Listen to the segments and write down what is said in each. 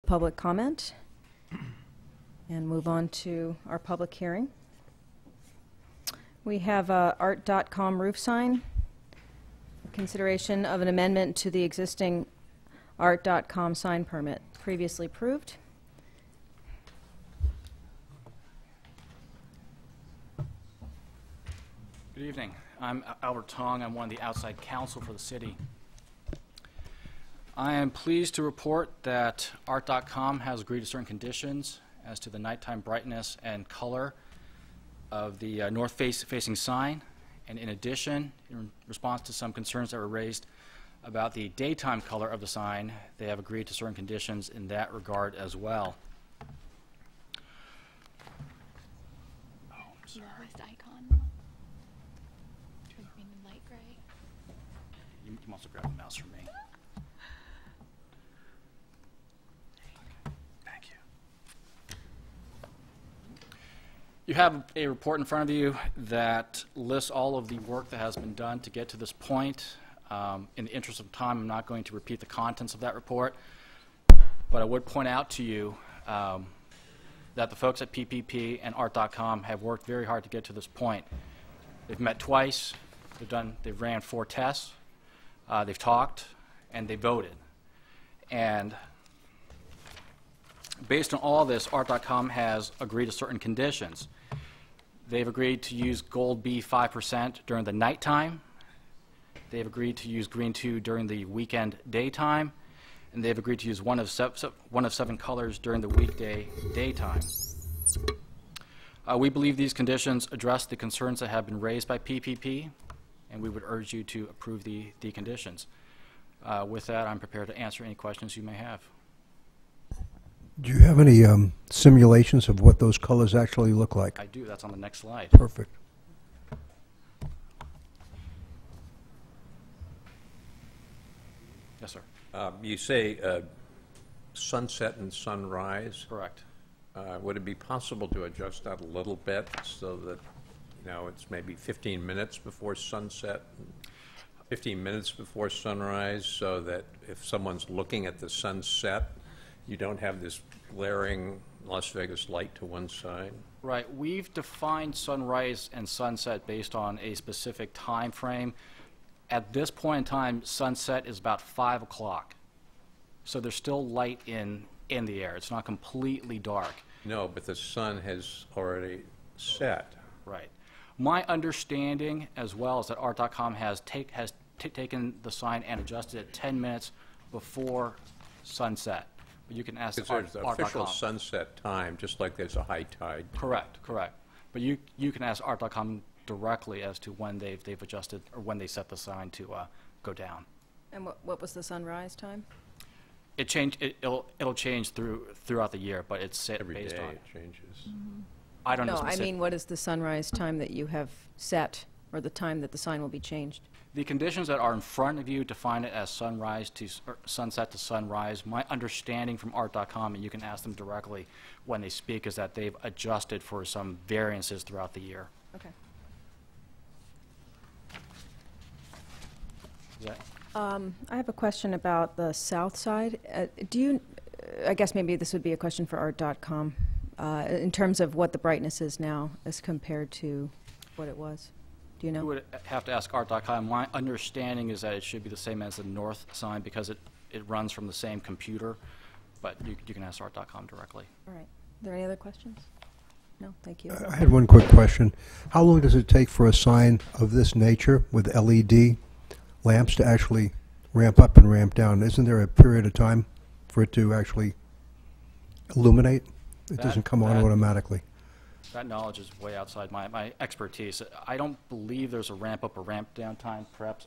public comment and move on to our public hearing. We have Art.comRoofSign, consideration of an amendment to the existing Art.com sign permit previously approved. Good evening. I'm Albert Tong. I'm one of the outside counsel for the city. I am pleased to report that Art.com has agreed to certain conditions as to the nighttime brightness and color of the north-facing sign. And in addition, in response to some concerns that were raised about the daytime color of the sign, they have agreed to certain conditions in that regard as well. Oh, I'm sorry. Icon. Turn green and light gray. You can also grab the mouse for me. Thank you. You have a report in front of you that lists all of the work that has been done to get to this point. In the interest of time, I'm not going to repeat the contents of that report, but I would point out to you that the folks at PPP and Art.com have worked very hard to get to this point. They've met twice, they've ran 4 tests, they've talked, and they voted. And based on all this, Art.com has agreed to certain conditions. They've agreed to use Gold B 5% during the nighttime. They've agreed to use Green 2 during the weekend daytime, and they've agreed to use one of 7 colors during the weekday daytime. We believe these conditions address the concerns that have been raised by PPP, and we would urge you to approve the conditions. With that, I'm prepared to answer any questions you may have. Do you have any simulations of what those colors actually look like? I do. That's on the next slide. Perfect. Yes, sir. You say sunset and sunrise. Correct. Would it be possible to adjust that a little bit so that, you know, it's maybe 15 minutes before sunset, 15 minutes before sunrise, so that if someone's looking at the sunset, you don't have this glaring Las Vegas light to one side? Right. We've defined sunrise and sunset based on a specific time frame. At this point in time, sunset is about 5 o'clock. So there's still light in the air. It's not completely dark. No, but the sun has already set. Right. My understanding as well is that Art.com has taken the sign and adjusted it 10 minutes before sunset. But you can ask Because there's Art.com. official sunset time, just like there's a high tide. Correct, correct. But you can ask Art.com directly as to when they've adjusted or when they set the sign to go down. And what was the sunrise time? It'll change throughout the year, but it's set Every based day on. it changes. I don't know. No, I mean, what is the sunrise time that you have set, or the time that the sign will be changed? The conditions that are in front of you define it as sunrise to sunset to sunrise. My understanding from Art.com, and you can ask them directly when they speak, is that they've adjusted for some variances throughout the year. Okay. Is that? I have a question about the south side. I guess maybe this would be a question for Art.com, in terms of what the brightness is now as compared to what it was. Do you know? You would have to ask Art.com. My understanding is that it should be the same as the north sign because it runs from the same computer, but you can ask Art.com directly. All right. Are there any other questions? No, thank you. I had one quick question. How long does it take for a sign of this nature with LED lamps to actually ramp up and ramp down? Isn't there a period of time for it to actually illuminate? It doesn't come on automatically. That knowledge is way outside my expertise. I don't believe there's a ramp up or ramp down time, perhaps.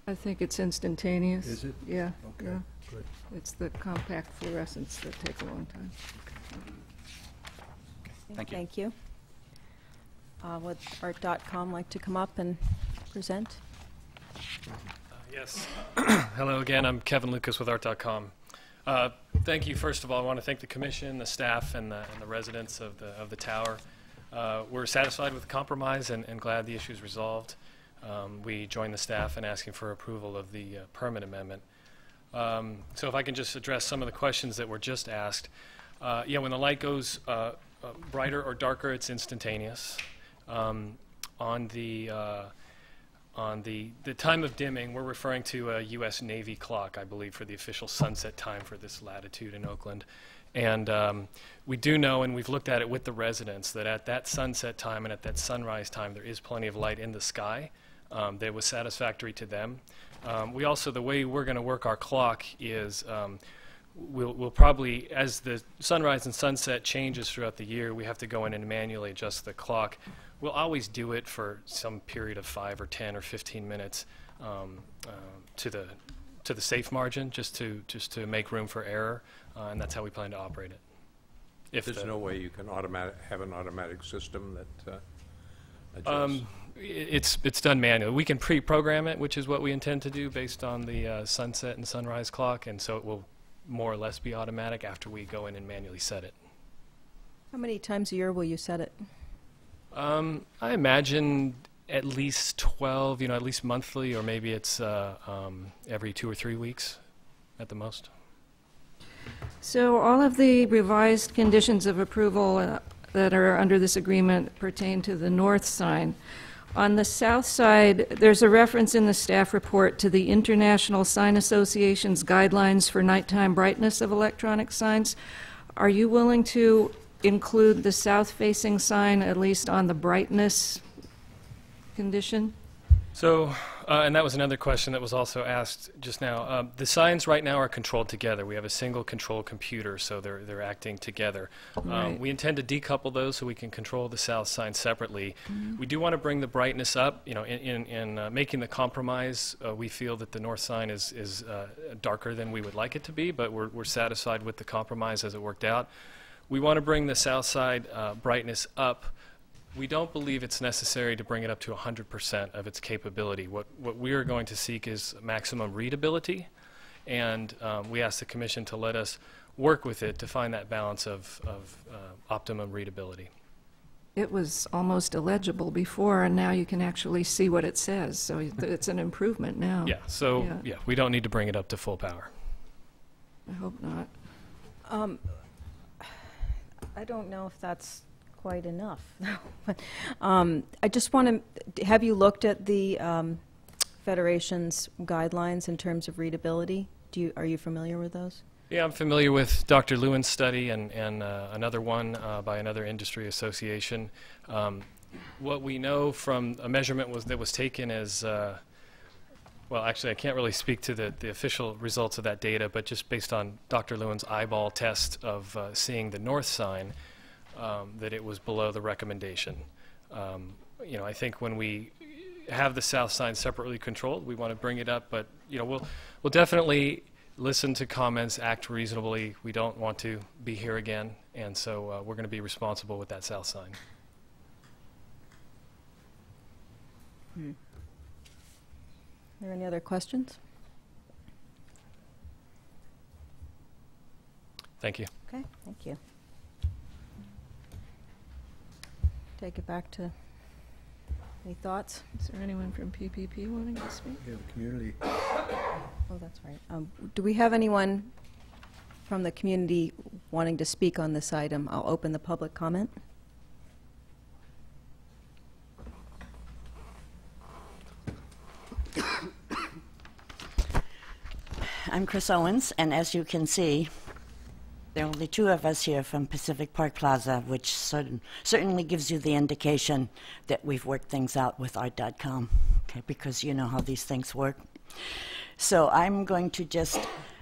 I think it's instantaneous. Is it? Yeah. Okay, Yeah. good. It's the compact fluorescents that take a long time. Thank you. Thank you. Would Art.com like to come up and present? Yes. Hello again. I'm Kevin Lucas with Art.com. Thank you. First of all, I want to thank the commission, the staff, and the residents of the tower. We're satisfied with the compromise and glad the issue is resolved. We join the staff in asking for approval of the permit amendment. So if I can just address some of the questions that were just asked. Yeah, when the light goes brighter or darker, it's instantaneous. On the time of dimming, we're referring to a U.S. Navy clock, I believe, for the official sunset time for this latitude in Oakland. And we do know, and we've looked at it with the residents, that at that sunset time and at that sunrise time, there is plenty of light in the sky that was satisfactory to them. We also, the way we're going to work our clock is we'll probably, as the sunrise and sunset changes throughout the year, we have to go in and manually adjust the clock. We'll always do it for some period of 5 or 10 or 15 minutes to the safe margin, just to make room for error, and that's how we plan to operate it. If There's no way you can have an automatic system that adjusts. It's done manually. We can pre-program it, which is what we intend to do based on the sunset and sunrise clock, and so it will more or less be automatic after we go in and manually set it. How many times a year will you set it? I imagine at least 12, at least monthly, or maybe it's every 2 or 3 weeks at the most. So all of the revised conditions of approval that are under this agreement pertain to the north sign. On the south side, there's a reference in the staff report to the International Sign Association's guidelines for nighttime brightness of electronic signs. Are you willing to include the south-facing sign, at least on the brightness condition? So, and that was another question that was also asked just now. The signs right now are controlled together. We have a single control computer, so they're acting together. Right. We intend to decouple those so we can control the south sign separately. We do want to bring the brightness up. In making the compromise, we feel that the north sign is darker than we would like it to be, but we're satisfied with the compromise as it worked out. We want to bring the south side brightness up. We don't believe it's necessary to bring it up to 100% of its capability. What we are going to seek is maximum readability, and we ask the Commission to let us work with it to find that balance of optimum readability. It was almost illegible before, and now you can actually see what it says, so it's an improvement now. Yeah, so yeah, we don't need to bring it up to full power. I hope not. I don't know if that's quite enough. But, I just want to, have you looked at the Federation's guidelines in terms of readability? Are you familiar with those? Yeah, I'm familiar with Dr. Lewin's study and another one by another industry association. What we know from a measurement that was taken as, well, actually, I can't really speak to the official results of that data, but just based on Dr. Lewin's eyeball test of seeing the north sign, that it was below the recommendation. I think when we have the south sign separately controlled, we want to bring it up, but we'll definitely listen to comments, act reasonably. We don't want to be here again, and so we're going to be responsible with that south sign. Are there any other questions? Thank you. Okay, thank you. Take it back to any thoughts? Is there anyone from PPP wanting to speak? We have community. Oh, that's right. Do we have anyone from the community wanting to speak on this item? I'll open the public comment. I'm Chris Owens, and as you can see, there are only 2 of us here from Pacific Park Plaza, which certainly gives you the indication that we've worked things out with Art.com, okay, because you know how these things work. So I'm going to just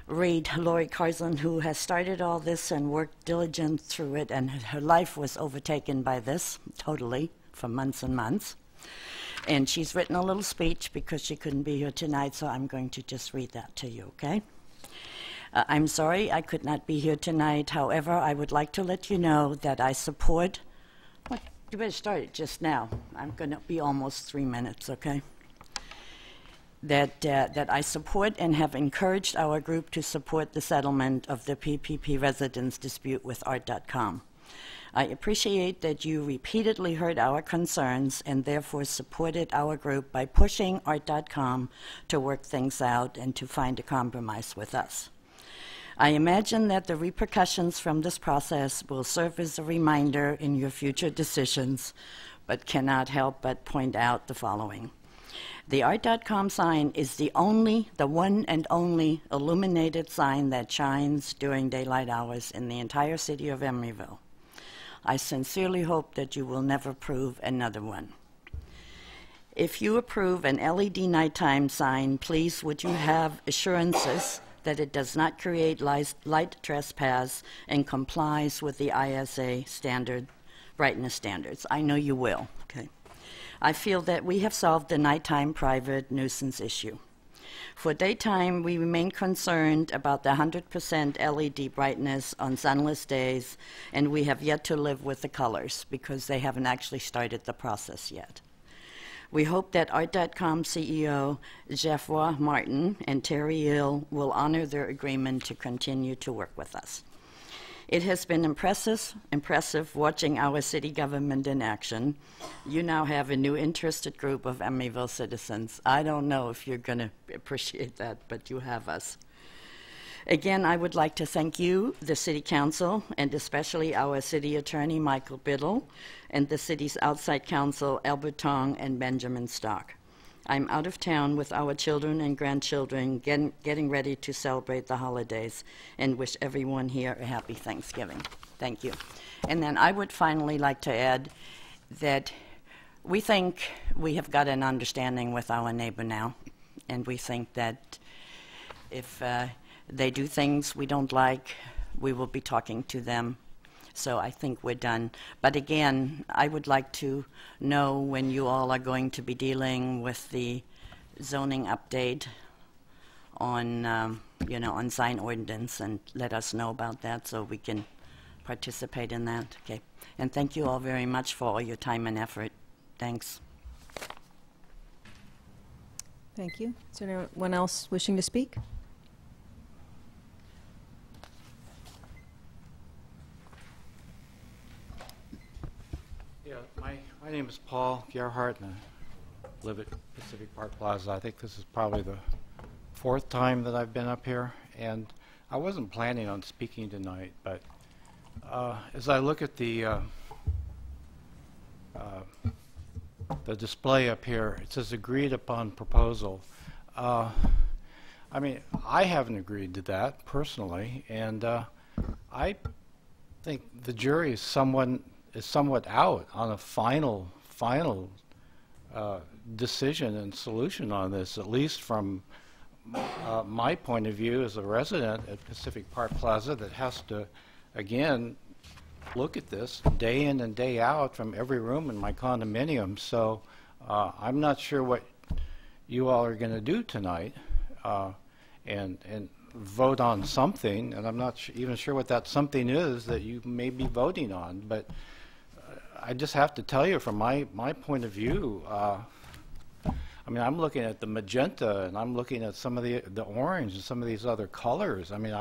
read Lori Carslin, who has started all this and worked diligent through it, and her life was overtaken by this, totally, for months and months. And she's written a little speech because she couldn't be here tonight, so I'm going to just read that to you, okay? I'm sorry I could not be here tonight. However, I would like to let you know that I support... Well, you better start it just now. I'm going to be almost 3 minutes, okay? That I support and have encouraged our group to support the settlement of the PPP residents dispute with Art.com. I appreciate that you repeatedly heard our concerns and therefore supported our group by pushing Art.com to work things out and to find a compromise with us. I imagine that the repercussions from this process will serve as a reminder in your future decisions, but cannot help but point out the following. The Art.com sign is the one and only illuminated sign that shines during daylight hours in the entire city of Emeryville. I sincerely hope that you will never approve another one. If you approve an LED nighttime sign, please would you have assurances that it does not create light trespass and complies with the ISA brightness standards? I know you will. Okay. I feel that we have solved the nighttime private nuisance issue. For daytime, we remain concerned about the 100% LED brightness on sunless days, and we have yet to live with the colors because they haven't actually started the process yet. We hope that Art.com CEO Geoffroy Martin and Terry Hill will honor their agreement to continue to work with us. It has been impressive watching our city government in action. You now have a new interested group of Emeryville citizens. I don't know if you're going to appreciate that, but you have us. Again, I would like to thank you, the City Council, and especially our City Attorney, Michael Biddle, and the city's outside counsel, Albert Tong and Benjamin Stock. I'm out of town with our children and grandchildren getting ready to celebrate the holidays and wish everyone here a happy Thanksgiving. Thank you. And then I would finally like to add that we think we have got an understanding with our neighbor now, and we think that if they do things we don't like, we will be talking to them. So I think we're done. But again, I would like to know when you all are going to be dealing with the zoning update on, on sign ordinance, and let us know about that so we can participate in that. Okay. And thank you all very much for all your time and effort. Thanks. Thank you. Is there anyone else wishing to speak? Yeah, my name is Paul Gerhardt, and I live at Pacific Park Plaza. I think this is probably the 4th time that I've been up here, and I wasn't planning on speaking tonight, but as I look at the display up here, it says agreed upon proposal. I mean, I haven't agreed to that personally, and I think the jury is somewhat out on a final decision and solution on this, at least from my point of view as a resident at Pacific Park Plaza that has to, again, look at this day in and day out from every room in my condominium. So I'm not sure what you all are going to do tonight and vote on something, and I'm not even sure what that something is that you may be voting on, but I just have to tell you from my point of view, I mean, I'm looking at the magenta, and I'm looking at some of the orange and some of these other colors. I mean,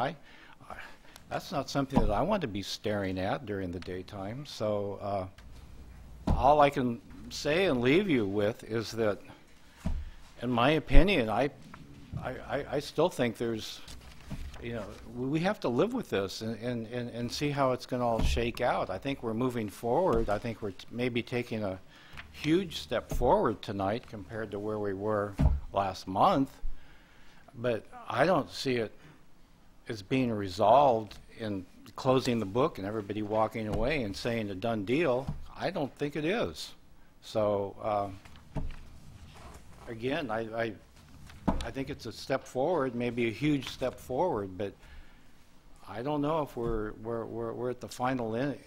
that's not something that I want to be staring at during the daytime. So all I can say and leave you with is that, in my opinion, I still think there's, we have to live with this and see how it's going to all shake out. I think we're moving forward. I think we're maybe taking a huge step forward tonight compared to where we were last month, but I don't see it as being resolved in closing the book and everybody walking away and saying a done deal. I don't think it is. So again, I think it's a step forward, maybe a huge step forward, but I don't know if we're at the final end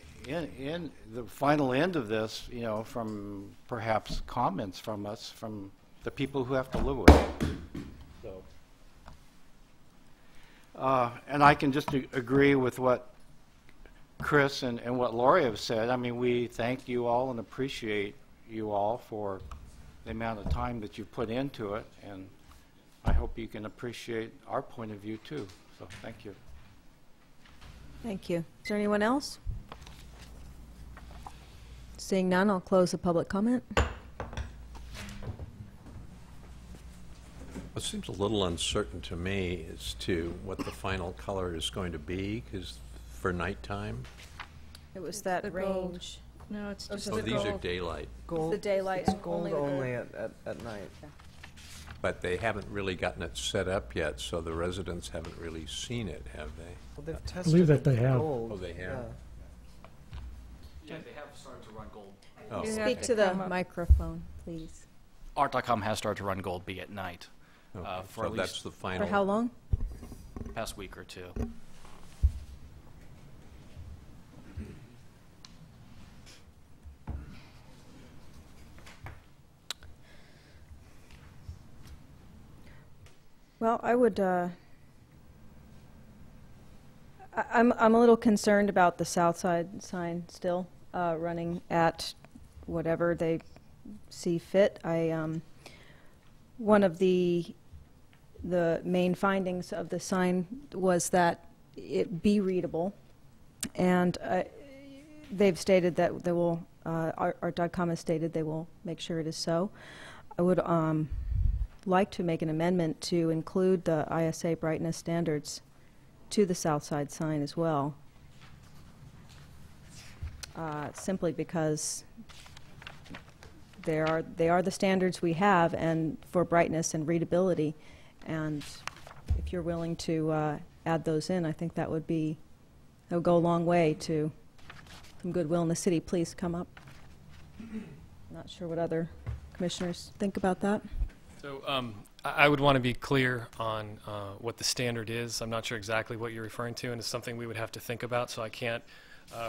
of this, from perhaps comments from us, from the people who have to live with it. So, and I can just agree with what Chris and what Lori have said. I mean, we thank you all and appreciate you all for the amount of time that you put into it, and I hope you can appreciate our point of view too. So thank you. Thank you. Is there anyone else? Seeing none, I'll close the public comment. It seems a little uncertain to me as to what the final color is going to be, because for nighttime. It was that the gold. range. No, it's just Oh, the these are gold. daylight, Gold. The daylight, It's gold only the gold. only at night. but they haven't really gotten it set up yet, so the residents haven't really seen it, have they? Well, they've I tested believe that they the have. gold. Oh, they have? Yeah. Yeah, they have started to run gold. Oh, You have Speak to to the come up. microphone, please. Art.com has started to run gold be at night okay. for So at that's least the For final. how long? the past week or two. Well, I would, I'm a little concerned about the south side sign still, running at whatever they see fit. One of the main findings of the sign was that it be readable, and they've stated that they will, Art.com has stated they will make sure it is so. I would like to make an amendment to include the ISA brightness standards to the south side sign as well, simply because they are the standards we have and for brightness and readability, and if you're willing to add those in, I think that would go a long way to some goodwill in the city. Please come up. Not sure what other commissioners think about that. So I would want to be clear on what the standard is. I'm not sure exactly what you're referring to, and it's something we would have to think about, so I can't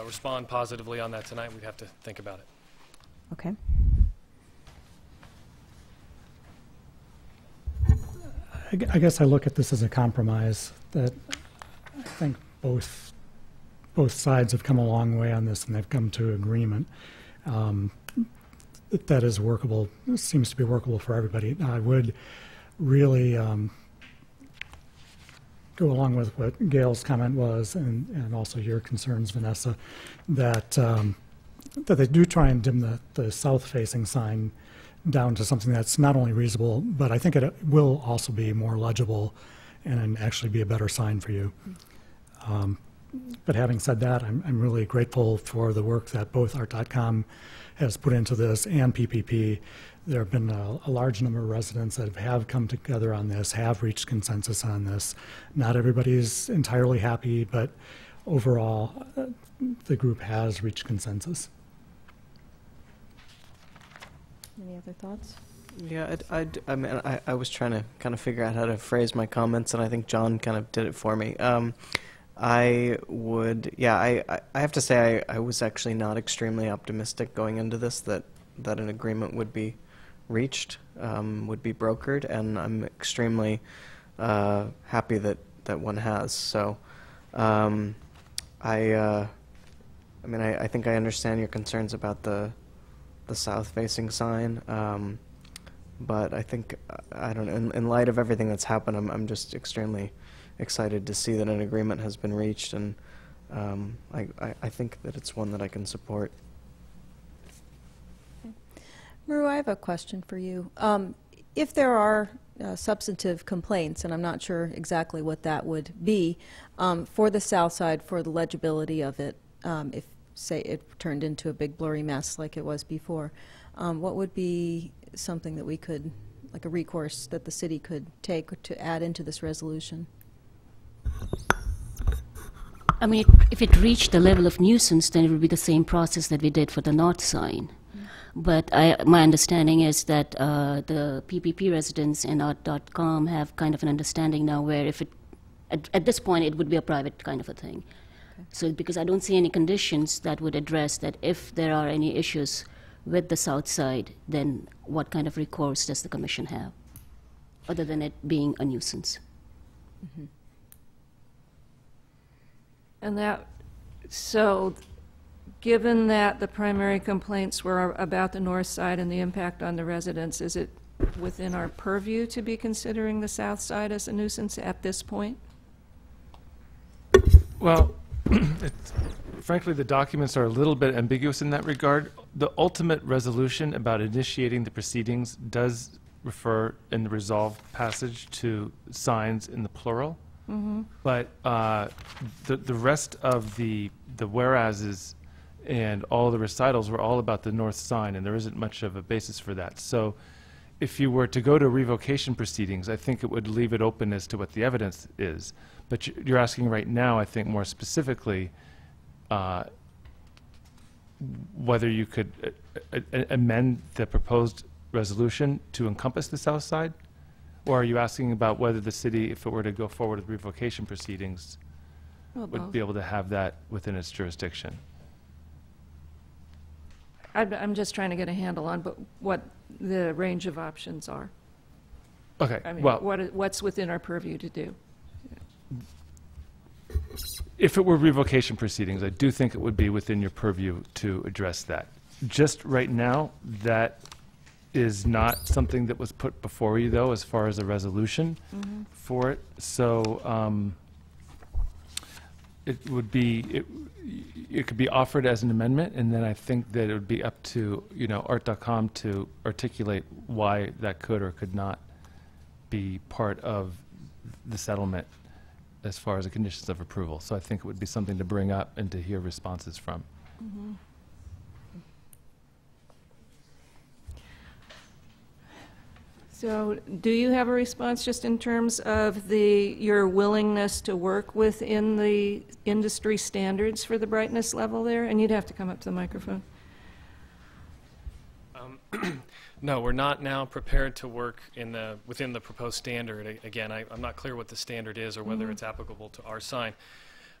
respond positively on that tonight. We'd have to think about it. Okay. I guess I look at this as a compromise that I think both sides have come a long way on this, and they've come to agreement. That is workable, seems to be workable for everybody. Now, I would really go along with what Gail's comment was, and also your concerns, Vanessa, that they do try and dim the south-facing sign down to something that's not only reasonable, but I think it will also be more legible and actually be a better sign for you. But having said that, I'm really grateful for the work that both Art.com has put into this and PPP. There have been a large number of residents that have come together on this, have reached consensus on this. Not everybody's entirely happy, but overall, the group has reached consensus. Any other thoughts? Yeah, I mean, I was trying to kind of figure out how to phrase my comments, and I think John kind of did it for me. I have to say I was actually not extremely optimistic going into this that an agreement would be reached, would be brokered, and I'm extremely happy that one has. So, I mean, I think I understand your concerns about the south-facing sign, but I think I don't know. In light of everything that's happened, I'm just extremely excited to see that an agreement has been reached, and I think that it's one that I can support. Okay. Maru, I have a question for you. If there are substantive complaints, and I'm not sure exactly what that would be, for the south side, for the legibility of it, if, say, it turned into a big blurry mess like it was before, what would be something that we could, like a recourse that the city could take to add into this resolution? I mean, if it reached the level of nuisance, then it would be the same process that we did for the north sign. But my understanding is that the PPP residents and Art.com have kind of an understanding now where if it, at this point, it would be a private kind of a thing. Okay. So because I don't see any conditions that would address that if there are any issues with the south side, then what kind of recourse does the commission have, other than it being a nuisance? Mm-hmm. And so given that the primary complaints were about the north side and the impact on the residents, is it within our purview to be considering the south side as a nuisance at this point? Well, Frankly, the documents are a little bit ambiguous in that regard. The ultimate resolution about initiating the proceedings does refer in the resolve passage to signs in the plural. But the rest of the whereases and all the recitals were all about the north sign, and there isn't much of a basis for that. So if you were to go to revocation proceedings, I think it would leave it open as to what the evidence is. But you're asking right now, I think more specifically, whether you could amend the proposed resolution to encompass the south side? Or are you asking about whether the city, if it were to go forward with revocation proceedings, would be able to have that within its jurisdiction? I'm just trying to get a handle on what the range of options are. Okay, I mean, well, what's within our purview to do? if it were revocation proceedings, I do think it would be within your purview to address that. Just right now, that is not something that was put before you, though, as far as a resolution for it. So it would be, it could be offered as an amendment, and then I think that it would be up to, Art.com to articulate why that could or could not be part of the settlement as far as the conditions of approval. So I think it would be something to bring up and to hear responses from. So do you have a response just in terms of your willingness to work within the industry standards for the brightness level there? And you'd have to come up to the microphone. No, we're not now prepared to work within the proposed standard. Again, I'm not clear what the standard is or whether it's applicable to our sign.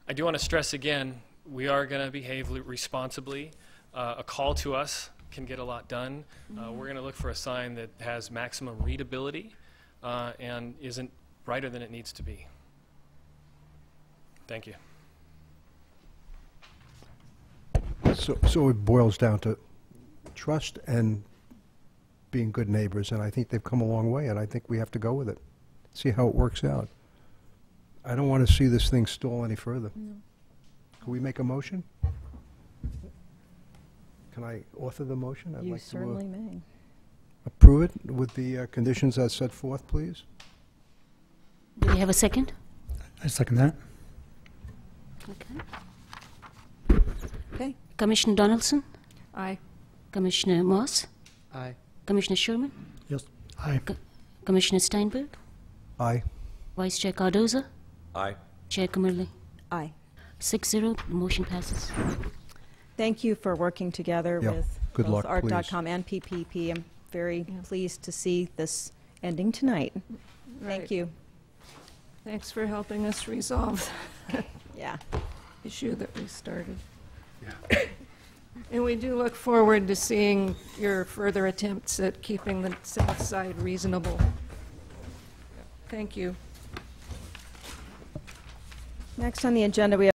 I do want to stress again, we are going to behave responsibly. A call to us can get a lot done. We're going to look for a sign that has maximum readability and isn't brighter than it needs to be. Thank you. So it boils down to trust and being good neighbors, and I think they've come a long way, and I think we have to go with it, see how it works out. I don't want to see this thing stall any further. Can we make a motion? Can I author the motion? I'd You like certainly to may. approve it with the conditions as set forth, please. Do we have a second? I second that. Okay. Okay. Commissioner Donaldson? Aye. Commissioner Moss? Aye. Commissioner Sherman? Yes. Aye. Commissioner Steinberg? Aye. Vice Chair Cardoza? Aye. Chair Kummerly? Aye. 6-0, the motion passes. Thank you for working together Yeah. with Good both luck, Art.com and PPP. I'm very pleased to see this ending tonight. Thank Right. you. Thanks for helping us resolve Yeah. the issue that we started. And we do look forward to seeing your further attempts at keeping the south side reasonable. Thank you. Next on the agenda, we have